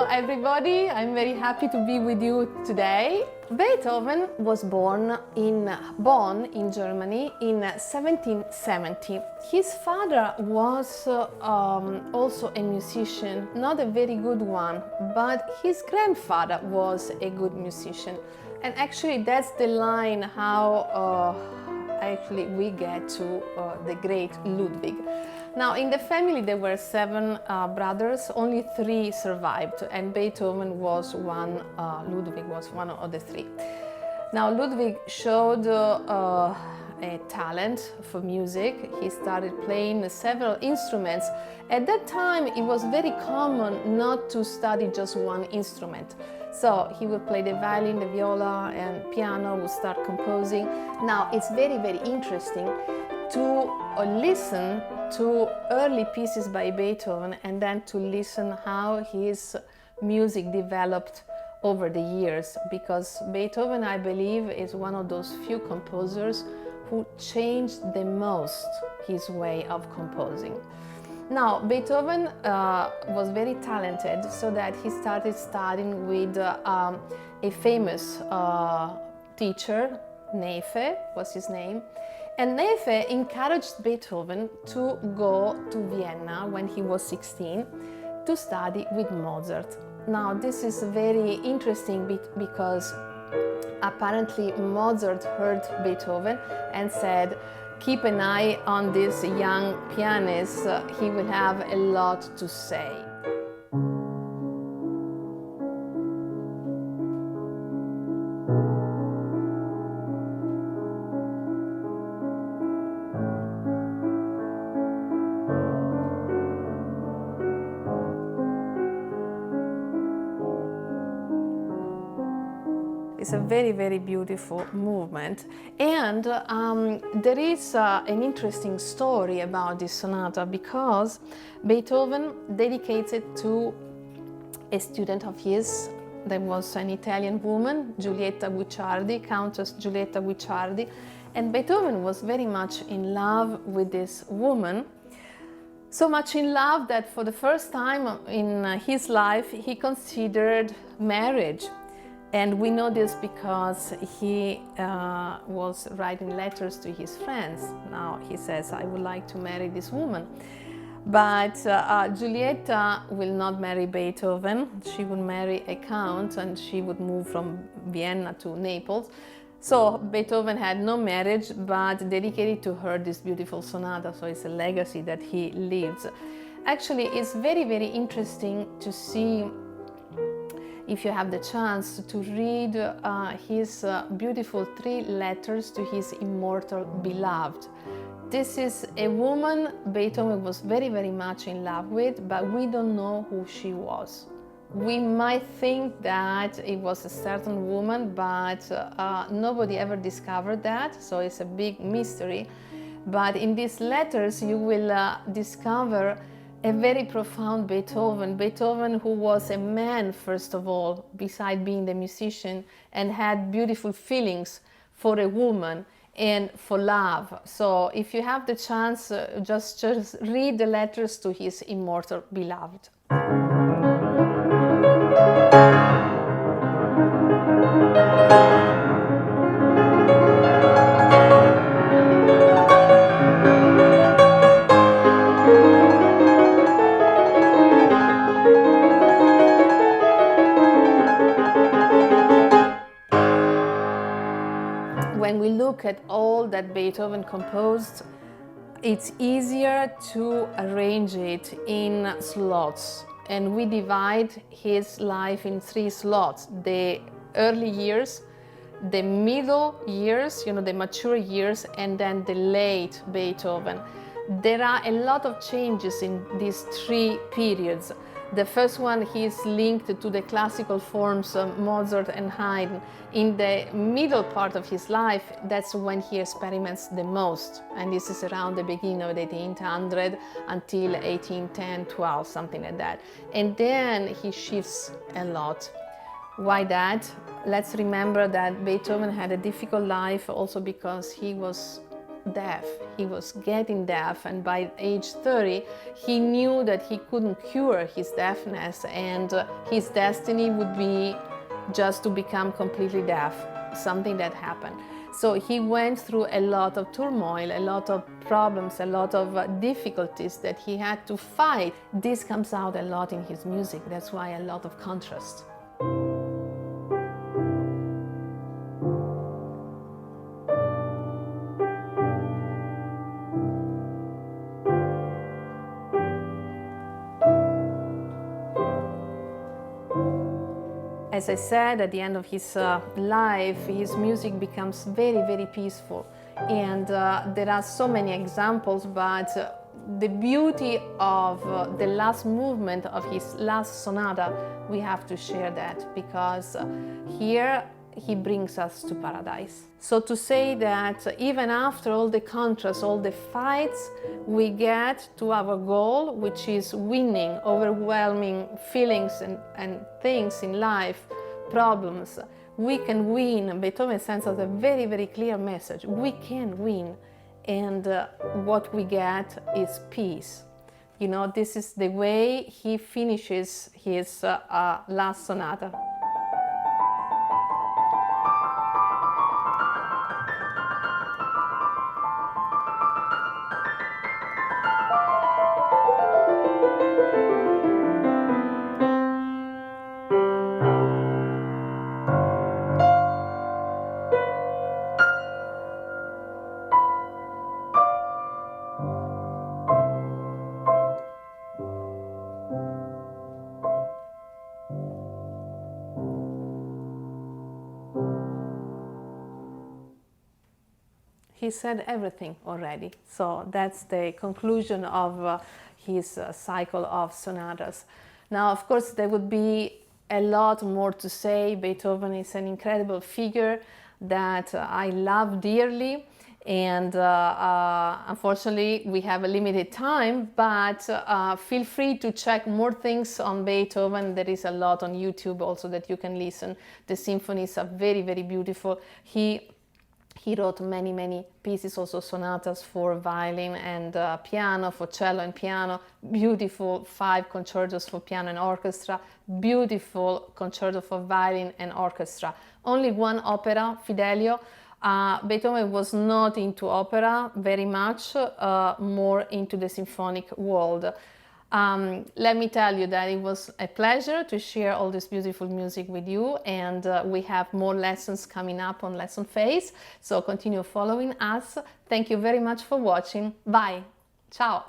Hello everybody, I'm very happy to be with you today. Beethoven was born in Bonn in Germany in 1770. His father was also a musician, not a very good one, but his grandfather was a good musician. And actually that's the line how actually we get to the great Ludwig. Now in the family there were 7 brothers, only 3 survived, and Beethoven was one, Ludwig was one of the 3. Now Ludwig showed a talent for music. He started playing several instruments. At that time it was very common not to study just one instrument. So he would play the violin, the viola and piano, would start composing. Now it's very, very interesting to listen to early pieces by Beethoven and then to listen how his music developed over the years, because Beethoven, I believe, is one of those few composers who changed the most his way of composing. Now, Beethoven was very talented, so that he started studying with a famous teacher, Nefe was his name. And Nefe encouraged Beethoven to go to Vienna when he was 16 to study with Mozart. Now, this is very interesting because apparently Mozart heard Beethoven and said, "Keep an eye on this young pianist, he will have a lot to say." It's a very, very beautiful movement, and there is an interesting story about this sonata, because Beethoven dedicates it to a student of his. There was an Italian woman, Giulietta Guicciardi, Countess Giulietta Guicciardi, and Beethoven was very much in love with this woman. So much in love that for the first time in his life he considered marriage. And we know this because he was writing letters to his friends. Now he says, "I would like to marry this woman." But Giulietta will not marry Beethoven. She would marry a count, and she would move from Vienna to Naples. So Beethoven had no marriage, but dedicated to her this beautiful sonata. So it's a legacy that he leaves. Actually, it's very, very interesting to see, if you have the chance, to read his beautiful 3 letters to his immortal beloved. This is a woman Beethoven was very, very much in love with, but we don't know who she was. We might think that it was a certain woman, but nobody ever discovered that, so it's a big mystery. But in these letters you will discover a very profound Beethoven. Beethoven who was a man, first of all, beside being the musician, and had beautiful feelings for a woman and for love. So if you have the chance, just read the letters to his immortal beloved. When we look at all that Beethoven composed, it's easier to arrange it in slots. And we divide his life in 3 slots: the early years, the middle years, the mature years, and then the late Beethoven. There are a lot of changes in these 3 periods. The first one, he is linked to the classical forms of Mozart and Haydn. In the middle part of his life, that's when he experiments the most. And this is around the beginning of the 1800 until 1810, 12, something like that. And then he shifts a lot. Why that? Let's remember that Beethoven had a difficult life also because he was deaf. He was getting deaf, and by age 30, he knew that he couldn't cure his deafness, and his destiny would be just to become completely deaf, something that happened. So he went through a lot of turmoil, a lot of problems, a lot of difficulties that he had to fight. This comes out a lot in his music. That's why a lot of contrast. As I said, at the end of his life, his music becomes very, very peaceful. And there are so many examples, but the beauty of the last movement of his last sonata, we have to share that, because here he brings us to paradise. So to say that even after all the contrasts, all the fights, we get to our goal, which is winning overwhelming feelings and things in life, problems. We can win. Beethoven sends us a very, very clear message. We can win. And what we get is peace. You know, this is the way he finishes his last sonata. He said everything already. So that's the conclusion of his cycle of sonatas. Now, of course, there would be a lot more to say. Beethoven is an incredible figure that I love dearly. And unfortunately, we have a limited time, but feel free to check more things on Beethoven. There is a lot on YouTube also that you can listen. The symphonies are very, very beautiful. He wrote many, many pieces, also sonatas for violin and piano, for cello and piano, beautiful 5 concertos for piano and orchestra, beautiful concerto for violin and orchestra. Only one opera, Fidelio. Beethoven was not into opera very much, more into the symphonic world. Let me tell you that it was a pleasure to share all this beautiful music with you, and we have more lessons coming up on Lessonface, so continue following us. Thank you very much for watching. Bye. Ciao.